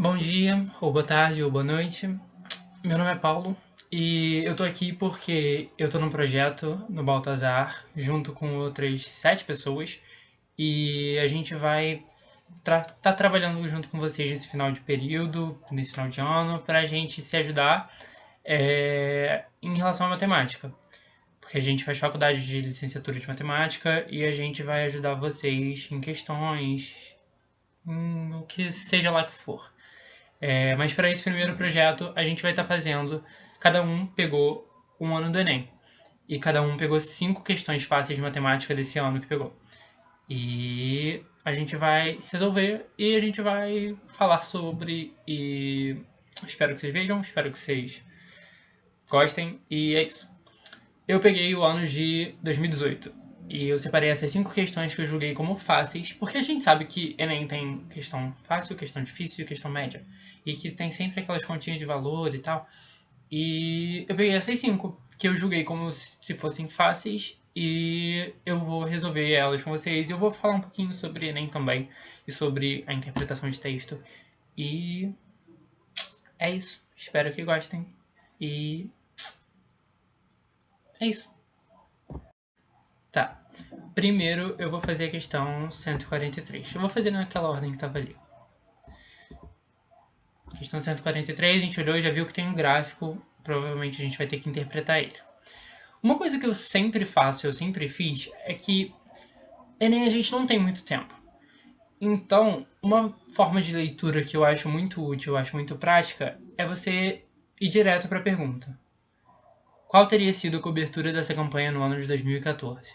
Bom dia, ou boa tarde, ou boa noite. Meu nome é Paulo e eu tô aqui porque eu tô num projeto no Baltazar junto com outras 7 pessoas e a gente vai tá trabalhando junto com vocês nesse final de período, nesse final de ano, pra gente se ajudar em relação à matemática. Porque a gente faz faculdade de licenciatura de matemática e a gente vai ajudar vocês em questões, o que seja lá que for. Mas para esse primeiro projeto, a gente vai estar fazendo. Cada um pegou um ano do Enem. E cada um pegou 5 questões fáceis de matemática desse ano que pegou. E a gente vai resolver e a gente vai falar sobre. E espero que vocês vejam, espero que vocês gostem. E é isso. Eu peguei o ano de 2018 e eu separei essas 5 questões que eu julguei como fáceis, porque a gente sabe que Enem tem questão fácil, questão difícil e questão média. E que tem sempre aquelas continhas de valor e tal. E eu peguei essas 5 que eu julguei como se fossem fáceis e eu vou resolver elas com vocês. E eu vou falar um pouquinho sobre Enem também e sobre a interpretação de texto. E é isso. Espero que gostem. E é isso. Tá. Primeiro eu vou fazer a questão 143. Eu vou fazer naquela ordem que estava ali. Questão 143, a gente olhou e já viu que tem um gráfico. Provavelmente a gente vai ter que interpretar ele. Uma coisa que eu sempre faço, eu sempre fiz, é que Enem a gente não tem muito tempo. Então, uma forma de leitura que eu acho muito útil, eu acho muito prática, é você ir direto para a pergunta. Qual teria sido a cobertura dessa campanha no ano de 2014?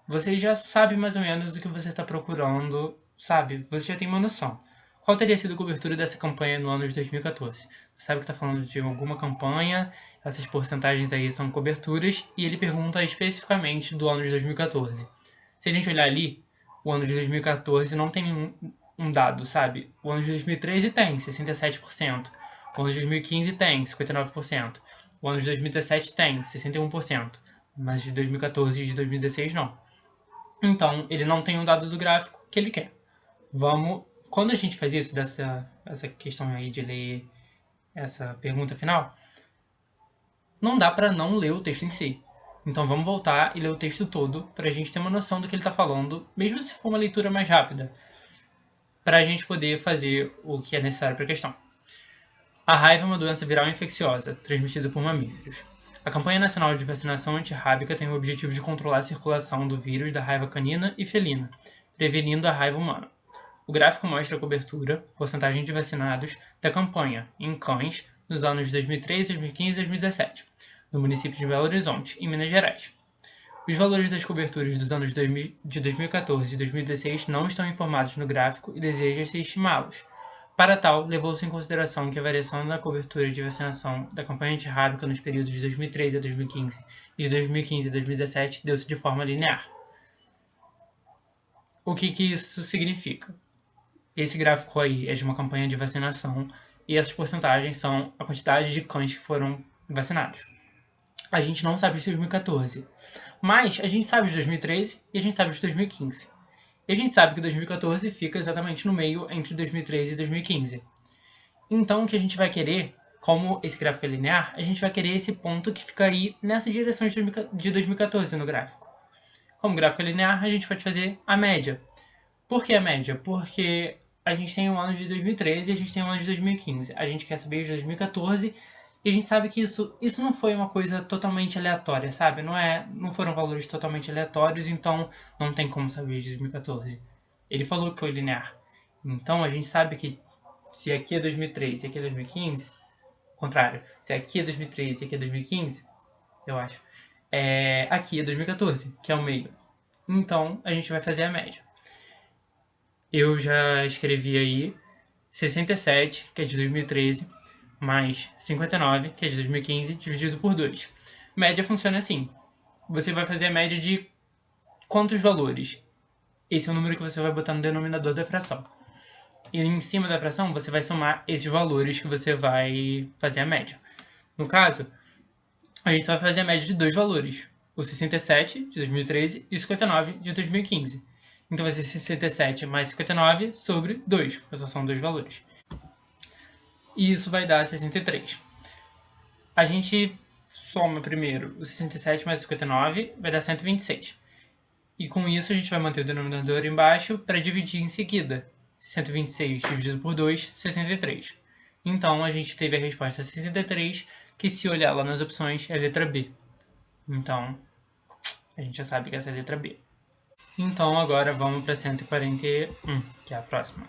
Você já sabe mais ou menos o que você está procurando, sabe? Você já tem uma noção. Qual teria sido a cobertura dessa campanha no ano de 2014? Você sabe que está falando de alguma campanha, essas porcentagens aí são coberturas, e ele pergunta especificamente do ano de 2014. Se a gente olhar ali, o ano de 2014 não tem um dado, sabe? O ano de 2013 tem 67%. O ano de 2015 tem 59%. O ano de 2017 tem 61%. Mas de 2014 e de 2016 não. Então, ele não tem um dado do gráfico que ele quer. Vamos. Quando a gente faz isso, essa questão aí de ler essa pergunta final, não dá para não ler o texto em si. Então vamos voltar e ler o texto todo para a gente ter uma noção do que ele está falando, mesmo se for uma leitura mais rápida, para a gente poder fazer o que é necessário para a questão. A raiva é uma doença viral infecciosa, transmitida por mamíferos. A campanha nacional de vacinação antirrábica tem o objetivo de controlar a circulação do vírus da raiva canina e felina, prevenindo a raiva humana. O gráfico mostra a cobertura, porcentagem de vacinados, da campanha em cães nos anos de 2013, 2015 e 2017, no município de Belo Horizonte, em Minas Gerais. Os valores das coberturas dos anos de 2014 e 2016 não estão informados no gráfico e deseja-se estimá-los. Para tal, levou-se em consideração que a variação na cobertura de vacinação da campanha antirrábica nos períodos de 2013 a 2015 e de 2015 a 2017 deu-se de forma linear. O que isso significa? Esse gráfico aí é de uma campanha de vacinação e essas porcentagens são a quantidade de cães que foram vacinados. A gente não sabe de 2014, mas a gente sabe de 2013 e a gente sabe de 2015. E a gente sabe que 2014 fica exatamente no meio entre 2013 e 2015. Então o que a gente vai querer, como esse gráfico é linear, a gente vai querer esse ponto que fica aí nessa direção de 2014 no gráfico. Como o gráfico é linear, a gente pode fazer a média. Por que a média? Porque a gente tem o ano de 2013 e a gente tem o ano de 2015. A gente quer saber de 2014 e a gente sabe que isso não foi uma coisa totalmente aleatória, sabe? Não foram valores totalmente aleatórios, então não tem como saber de 2014. Ele falou que foi linear. Então a gente sabe que se aqui é 2013 e aqui é 2015, contrário, se aqui é 2013 e aqui é 2015, eu acho, aqui é 2014, que é o meio. Então a gente vai fazer a média. Eu já escrevi aí 67, que é de 2013, mais 59, que é de 2015, dividido por 2. Média funciona assim. Você vai fazer a média de quantos valores? Esse é o número que você vai botar no denominador da fração. E em cima da fração, você vai somar esses valores que você vai fazer a média. No caso, a gente só vai fazer a média de dois valores. O 67, de 2013, e o 59, de 2015. Então vai ser 67 mais 59 sobre 2, porque só são dois valores. e isso vai dar 63. A gente soma primeiro o 67 mais o 59, vai dar 126. E com isso a gente vai manter o denominador embaixo para dividir em seguida. 126 dividido por 2, 63. Então a gente teve a resposta 63, que se olhar lá nas opções é a letra B. Então a gente já sabe que essa é a letra B. Então agora vamos para 141, que é a próxima.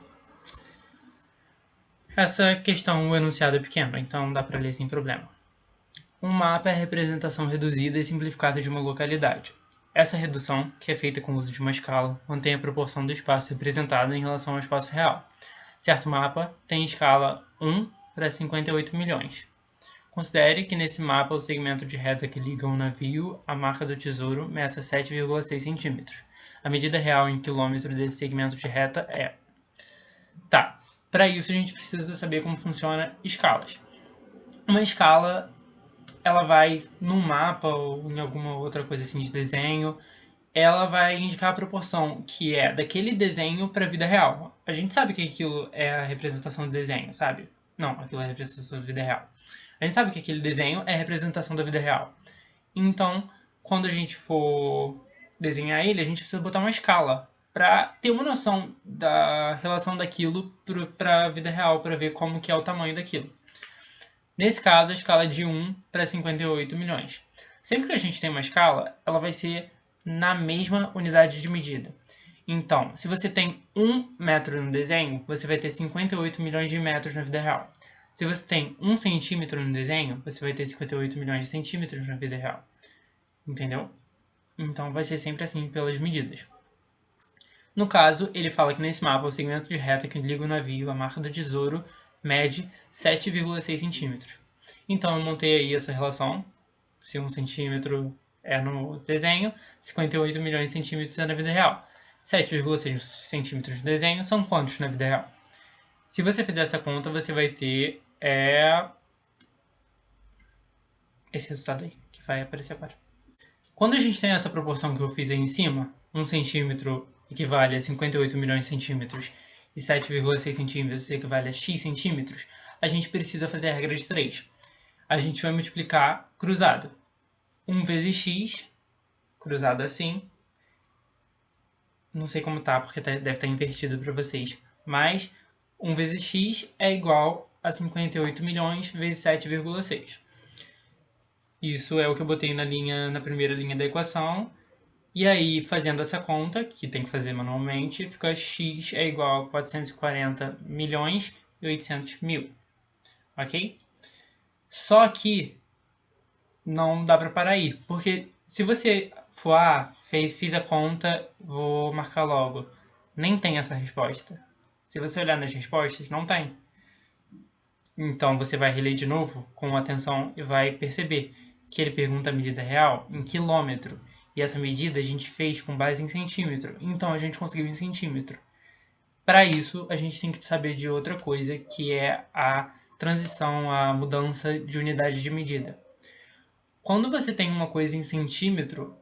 Essa questão, o enunciado é pequeno, então dá para ler sem problema. Um mapa é a representação reduzida e simplificada de uma localidade. Essa redução, que é feita com o uso de uma escala, mantém a proporção do espaço representado em relação ao espaço real. Certo mapa tem escala 1 para 58 milhões. Considere que nesse mapa o segmento de reta que liga um navio à marca do tesouro meça 7,6 centímetros. A medida real em quilômetro desse segmento de reta é... Tá, para isso a gente precisa saber como funciona escalas. Uma escala, ela vai num mapa ou em alguma outra coisa assim de desenho, ela vai indicar a proporção que é daquele desenho para a vida real. A gente sabe que aquilo é a representação do desenho, sabe? Não, aquilo é a representação da vida real. A gente sabe que aquele desenho é a representação da vida real. Então, quando a gente for desenhar ele, a gente precisa botar uma escala para ter uma noção da relação daquilo para a vida real, para ver como que é o tamanho daquilo. Nesse caso, a escala é de 1 para 58 milhões. Sempre que a gente tem uma escala, ela vai ser na mesma unidade de medida. Então, se você tem 1 metro no desenho, você vai ter 58 milhões de metros na vida real. Se você tem 1 centímetro no desenho, você vai ter 58 milhões de centímetros na vida real. Entendeu? Então vai ser sempre assim pelas medidas. No caso, ele fala que nesse mapa o segmento de reta que liga o navio à marca do tesouro mede 7,6 centímetros. Então eu montei aí essa relação. Se 1 centímetro é no desenho, 58 milhões de centímetros é na vida real. 7,6 centímetros de desenho são quantos na vida real? Se você fizer essa conta, você vai ter esse resultado aí, que vai aparecer agora. Quando a gente tem essa proporção que eu fiz aí em cima, 1 centímetro equivale a 58 milhões de centímetros e 7,6 centímetros equivale a x centímetros, a gente precisa fazer a regra de 3. A gente vai multiplicar cruzado. 1 vezes x, cruzado assim. Não sei como tá, porque deve estar invertido para vocês. Mas 1 vezes x é igual a 58 milhões vezes 7,6. Isso é o que eu botei na primeira linha da equação. E aí, fazendo essa conta, que tem que fazer manualmente, fica x é igual a 440 milhões e 800 mil. Ok? Só que não dá para parar aí, porque se você for, fiz a conta, vou marcar logo, nem tem essa resposta. Se você olhar nas respostas, não tem. Então você vai reler de novo com atenção e vai perceber que ele pergunta a medida real em quilômetro. E essa medida a gente fez com base em centímetro. Então a gente conseguiu em centímetro. Para isso, a gente tem que saber de outra coisa, que é a transição, a mudança de unidade de medida. Quando você tem uma coisa em centímetro,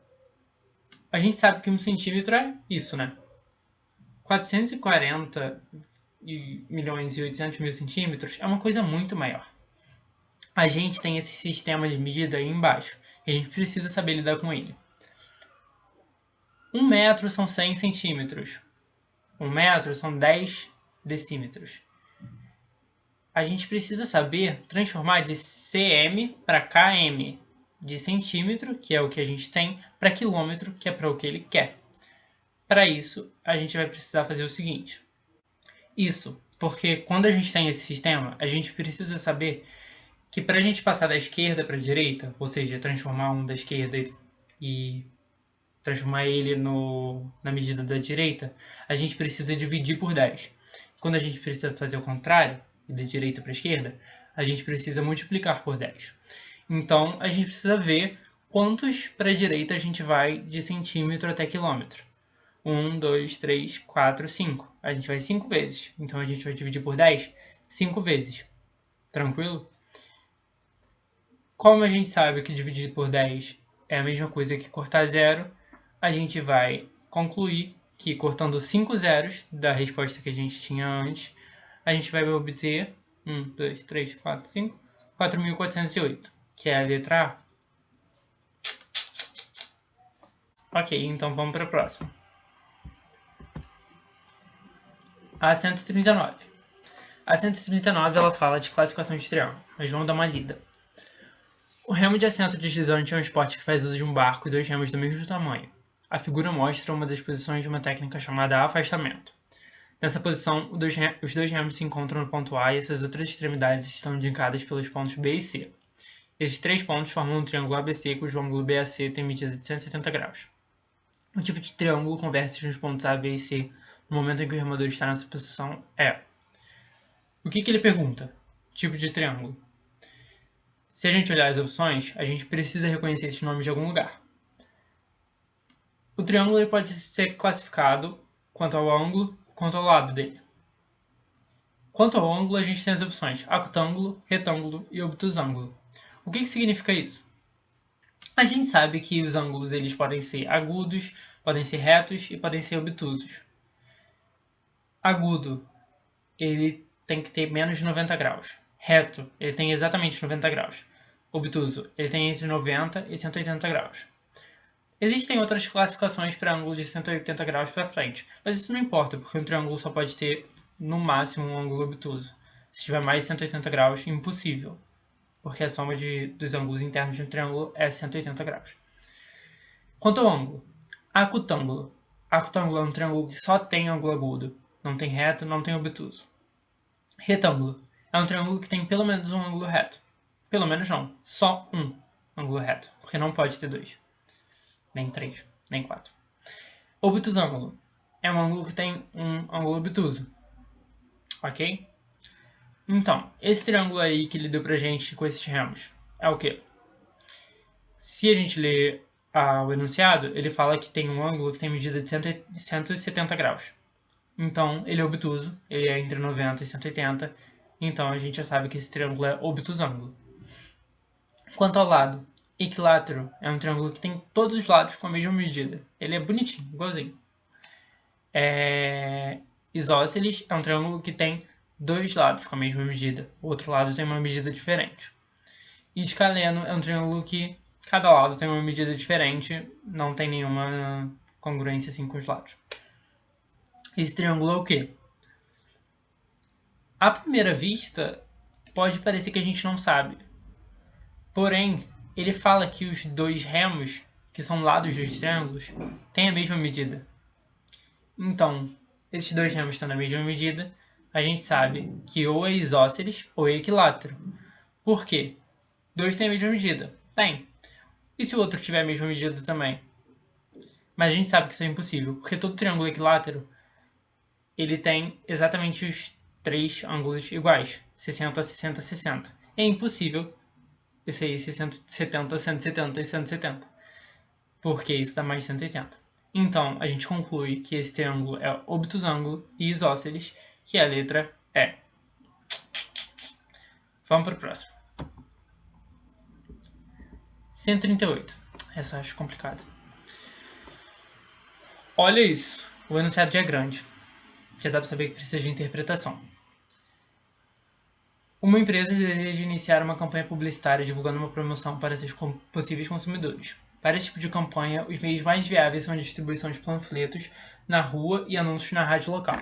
a gente sabe que 1 centímetro é isso, né? 440 milhões e 800 mil centímetros é uma coisa muito maior. A gente tem esse sistema de medida aí embaixo e a gente precisa saber lidar com ele. 1 metro são 100 centímetros. 1 metro são 10 decímetros. A gente precisa saber transformar de cm para km, de centímetro, que é o que a gente tem, para quilômetro, que é para o que ele quer. Para isso, a gente vai precisar fazer o seguinte. Isso, porque quando a gente tem esse sistema, a gente precisa saber que para a gente passar da esquerda para a direita, ou seja, transformar um da esquerda e transformar ele na medida da direita, a gente precisa dividir por 10. Quando a gente precisa fazer o contrário, da direita para a esquerda, a gente precisa multiplicar por 10. Então, a gente precisa ver quantos para a direita a gente vai de centímetro até quilômetro. 1, 2, 3, 4, 5. A gente vai 5 vezes. Então, a gente vai dividir por 10 5 vezes. Tranquilo? Como a gente sabe que dividir por 10 é a mesma coisa que cortar zero, a gente vai concluir que cortando 5 zeros da resposta que a gente tinha antes, a gente vai obter 1, 2, 3, 4, 5. 4.408, que é a letra A. Ok, então vamos para a próxima. A 139. A 139 ela fala de classificação de triângulo, mas vamos dar uma lida. O remo de assento deslizante é um esporte que faz uso de um barco e dois remos do mesmo tamanho. A figura mostra uma das posições de uma técnica chamada afastamento. Nessa posição, os dois remos se encontram no ponto A e essas outras extremidades estão indicadas pelos pontos B e C. Esses três pontos formam um triângulo ABC cujo ângulo BAC tem medida de 170 graus. O tipo de triângulo converge nos pontos A, B e C no momento em que o remador está nessa posição é... O que ele pergunta? Tipo de triângulo. Se a gente olhar as opções, a gente precisa reconhecer esses nomes de algum lugar. O triângulo pode ser classificado quanto ao ângulo quanto ao lado dele. Quanto ao ângulo, a gente tem as opções acutângulo, retângulo e obtusângulo. O que significa isso? A gente sabe que os ângulos eles podem ser agudos, podem ser retos e podem ser obtusos. Agudo, ele tem que ter menos de 90 graus. Reto, ele tem exatamente 90 graus. Obtuso, ele tem entre 90 e 180 graus. Existem outras classificações para ângulos de 180 graus para frente, mas isso não importa, porque um triângulo só pode ter, no máximo, um ângulo obtuso. Se tiver mais de 180 graus, impossível, porque a soma dos ângulos internos de um triângulo é 180 graus. Quanto ao ângulo, acutângulo. Acutângulo é um triângulo que só tem ângulo agudo, não tem reto, não tem obtuso. Retângulo é um triângulo que tem pelo menos um ângulo reto. Pelo menos não, só um ângulo reto, porque não pode ter dois. Nem 3, nem 4. Obtusângulo é um ângulo que tem um ângulo obtuso. Ok? Então, esse triângulo aí que ele deu pra gente com esses remos é o quê? Se a gente ler o enunciado, ele fala que tem um ângulo que tem medida de 170 graus. Então, ele é obtuso, ele é entre 90 e 180. Então, a gente já sabe que esse triângulo é obtusângulo. Quanto ao lado, equilátero é um triângulo que tem todos os lados com a mesma medida. Ele é bonitinho, igualzinho. Isósceles é um triângulo que tem dois lados com a mesma medida. O outro lado tem uma medida diferente. E escaleno é um triângulo que cada lado tem uma medida diferente, não tem nenhuma congruência assim com os lados. Esse triângulo é o quê? À primeira vista, pode parecer que a gente não sabe. Porém, ele fala que os dois remos, que são lados dos triângulos, têm a mesma medida. Então, esses dois remos estão na mesma medida, a gente sabe que ou é isósceles ou é equilátero. Por quê? Dois têm a mesma medida. Tem. E se o outro tiver a mesma medida também? Mas a gente sabe que isso é impossível, porque todo triângulo equilátero ele tem exatamente os três ângulos iguais, 60, 60, 60. É impossível esse aí 170, 170 e 170, porque isso dá mais de 180. Então, a gente conclui que esse triângulo é obtusângulo e isósceles, que é a letra E. Vamos para o próximo. 138. Essa eu acho complicada. Olha isso. O enunciado já é grande. Já dá para saber que precisa de interpretação. Uma empresa deseja iniciar uma campanha publicitária divulgando uma promoção para seus possíveis consumidores. Para esse tipo de campanha, os meios mais viáveis são a distribuição de panfletos na rua e anúncios na rádio local.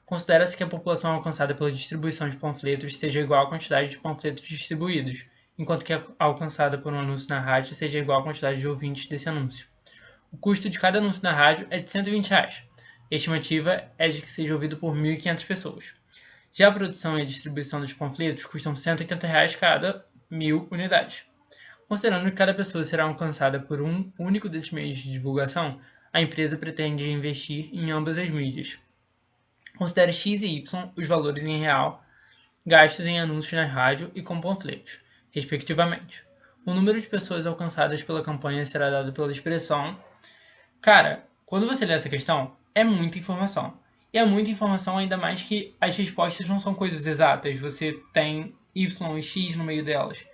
Considera-se que a população alcançada pela distribuição de panfletos seja igual à quantidade de panfletos distribuídos, enquanto que a alcançada por um anúncio na rádio seja igual à quantidade de ouvintes desse anúncio. O custo de cada anúncio na rádio é de R$120. A estimativa é de que seja ouvido por 1.500 pessoas. Já a produção e a distribuição dos panfletos custam R$180 cada 1.000 unidades. Considerando que cada pessoa será alcançada por um único desses meios de divulgação, a empresa pretende investir em ambas as mídias. Considere X e Y os valores em real gastos em anúncios na rádio e com panfletos, respectivamente. O número de pessoas alcançadas pela campanha será dado pela expressão. Cara, quando você lê essa questão, é muita informação. E é muita informação, ainda mais que as respostas não são coisas exatas. Você tem Y e X no meio delas.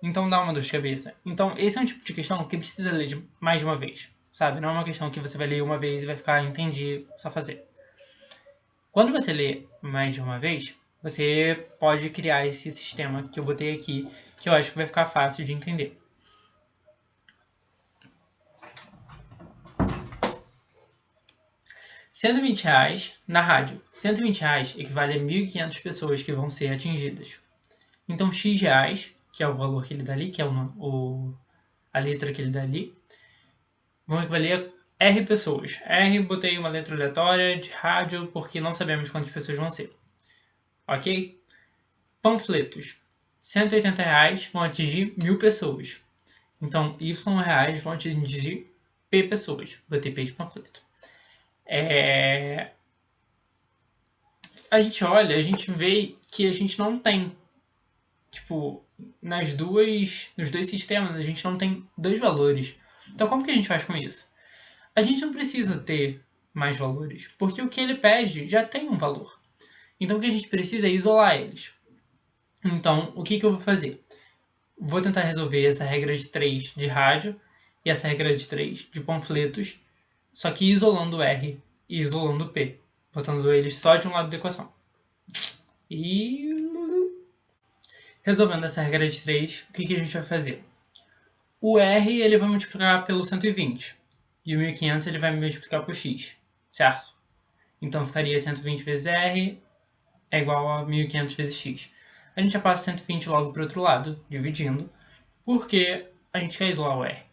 Então dá uma dor de cabeça. Então esse é um tipo de questão que precisa ler mais de uma vez. Sabe? Não é uma questão que você vai ler uma vez e vai ficar, entendi, só fazer. Quando você lê mais de uma vez, você pode criar esse sistema que eu botei aqui, que eu acho que vai ficar fácil de entender. R$ 120 na rádio. R$ 120 equivale a 1.500 pessoas que vão ser atingidas. Então, X reais, que é o valor que ele dá ali, que é a letra que ele dá ali, vão equivaler a R pessoas. R, botei uma letra aleatória de rádio, porque não sabemos quantas pessoas vão ser. Ok? Panfletos. R$ 180 vão atingir 1.000 pessoas. Então, Y reais vão atingir P pessoas. Botei P de panfleto. A gente olha, a gente vê que a gente não tem, tipo, nos dois sistemas, a gente não tem dois valores. Então, como que a gente faz com isso? A gente não precisa ter mais valores, porque o que ele pede já tem um valor. Então, o que a gente precisa é isolar eles. Então, o que eu vou fazer? Vou tentar resolver essa regra de 3 de rádio e essa regra de 3 de panfletos, só que isolando o R e isolando o P, botando eles só de um lado da equação. E resolvendo essa regra de 3, o que a gente vai fazer? O R ele vai multiplicar pelo 120 e o 1500 ele vai multiplicar por x, certo? Então ficaria 120 vezes R é igual a 1500 vezes x. A gente já passa 120 logo para o outro lado, dividindo, porque a gente quer isolar o R.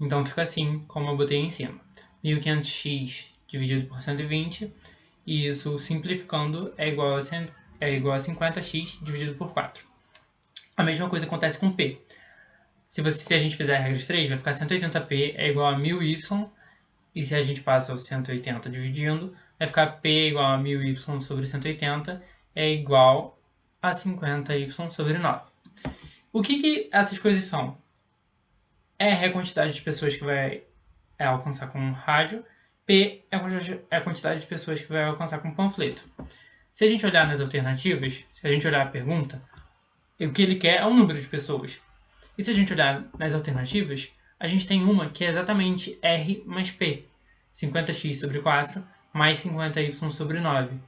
Então fica assim, como eu botei em cima. 1500x dividido por 120, e isso simplificando é igual a 50x dividido por 4. A mesma coisa acontece com P. Se a gente fizer a regra de 3, vai ficar 180p é igual a 1000y, e se a gente passa o 180 dividindo, vai ficar p igual a 1000y sobre 180 é igual a 50y sobre 9. O que essas coisas são? R é a quantidade de pessoas que vai alcançar com rádio, P é a quantidade de pessoas que vai alcançar com panfleto. Se a gente olhar nas alternativas, se a gente olhar a pergunta, o que ele quer é um número de pessoas. E se a gente olhar nas alternativas, a gente tem uma que é exatamente R mais P, 50x sobre 4 mais 50y sobre 9,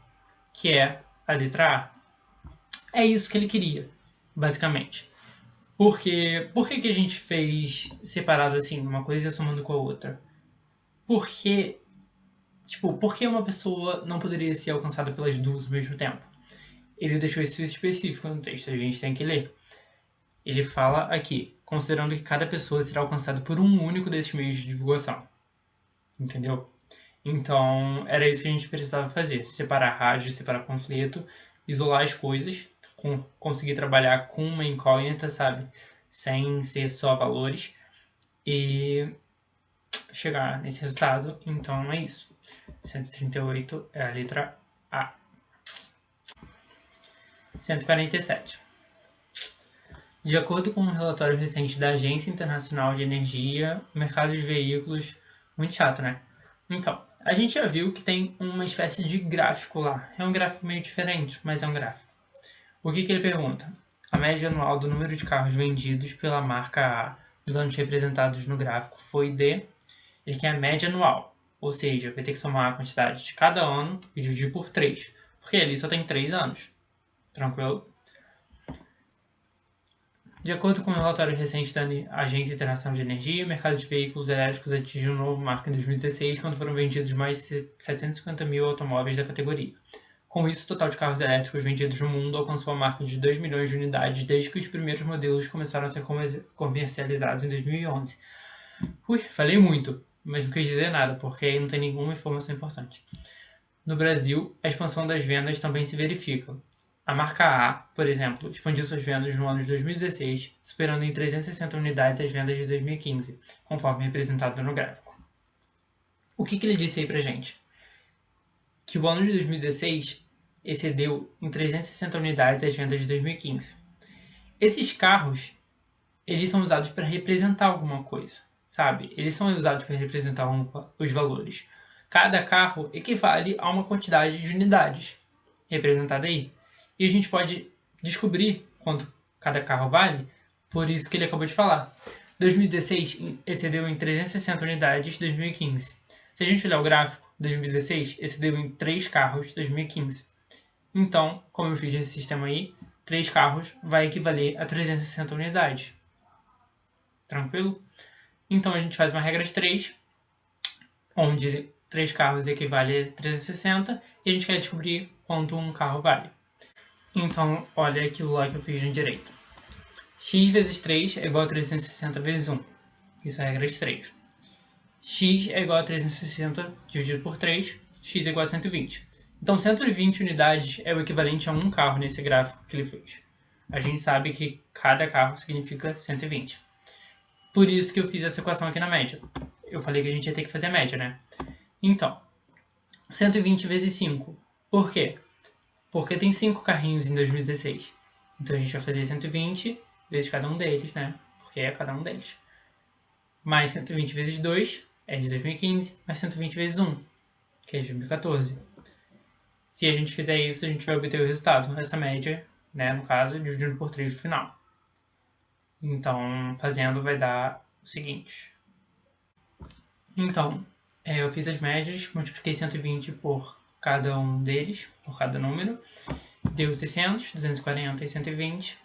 que é a letra A. É isso que ele queria, basicamente. Por que a gente fez separado assim, uma coisa somando com a outra? Porque, por que uma pessoa não poderia ser alcançada pelas duas ao mesmo tempo? Ele deixou isso específico no texto, a gente tem que ler. Ele fala aqui, considerando que cada pessoa será alcançada por um único desses meios de divulgação. Entendeu? Então, era isso que a gente precisava fazer. Separar rádio, separar panfleto, isolar as coisas, conseguir trabalhar com uma incógnita, sabe? Sem ser só valores. E chegar nesse resultado. Então, é isso. 138 é a letra A. 147. De acordo com um relatório recente da Agência Internacional de Energia, o mercado de veículos... Muito chato, né? Então, a gente já viu que tem uma espécie de gráfico lá. É um gráfico meio diferente, mas é um gráfico. O que ele pergunta? A média anual do número de carros vendidos pela marca A nos anos representados no gráfico foi de... Ele quer a média anual, ou seja, vai ter que somar a quantidade de cada ano e dividir por 3, porque ali só tem 3 anos. Tranquilo? De acordo com um relatório recente da Agência Internacional de Energia, o mercado de veículos elétricos atingiu um novo marco em 2016, quando foram vendidos mais de 750 mil automóveis da categoria. Com isso, o total de carros elétricos vendidos no mundo alcançou a marca de 2 milhões de unidades desde que os primeiros modelos começaram a ser comercializados em 2011. Ui, falei muito, mas não quis dizer nada, porque aí não tem nenhuma informação importante. No Brasil, a expansão das vendas também se verifica. A marca A, por exemplo, expandiu suas vendas no ano de 2016, superando em 360 unidades as vendas de 2015, conforme representado no gráfico. O que ele disse aí pra gente? Que o ano de 2016 excedeu em 360 unidades as vendas de 2015. Esses carros, eles são usados para representar alguma coisa, sabe? Eles são usados para representar os valores. Cada carro equivale a uma quantidade de unidades representada aí. E a gente pode descobrir quanto cada carro vale por isso que ele acabou de falar. 2016 excedeu em 360 unidades 2015. Se a gente olhar o gráfico, 2016 excedeu em 3 carros 2015. Então, como eu fiz esse sistema aí, 3 carros vai equivaler a 360 unidades. Tranquilo? Então a gente faz uma regra de 3, onde 3 carros equivale a 360, e a gente quer descobrir quanto um carro vale. Então, olha aquilo lá que eu fiz na direita. X vezes 3 é igual a 360 vezes 1. Isso é a regra de 3. X é igual a 360 dividido por 3, x é igual a 120. Então 120 unidades é o equivalente a um carro nesse gráfico que ele fez. A gente sabe que cada carro significa 120. Por isso que eu fiz essa equação aqui na média. Eu falei que a gente ia ter que fazer a média, né? Então, 120 vezes 5. Por quê? Porque tem 5 carrinhos em 2016. Então a gente vai fazer 120 vezes cada um deles, né? Porque é cada um deles. Mais 120 vezes 2 é de 2015, mais 120 vezes 1, que é de 2014. Se a gente fizer isso, a gente vai obter o resultado, essa média, né, no caso, dividido por 3 no final. Então, fazendo vai dar o seguinte. Então, eu fiz as médias, multipliquei 120 por cada um deles, por cada número, deu 600, 240 e 120,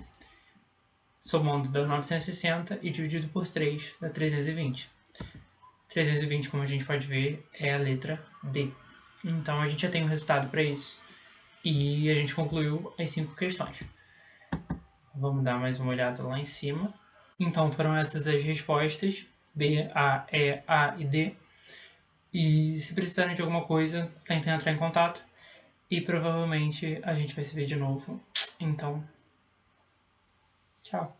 somando dá 960 e dividido por 3 dá 320. 320, como a gente pode ver, é a letra D. Então a gente já tem um resultado para isso. E a gente concluiu as 5 questões. Vamos dar mais uma olhada lá em cima. Então foram essas as respostas: B, A, E, A e D. E se precisarem de alguma coisa, tentem entrar em contato. E provavelmente a gente vai se ver de novo. Então, tchau.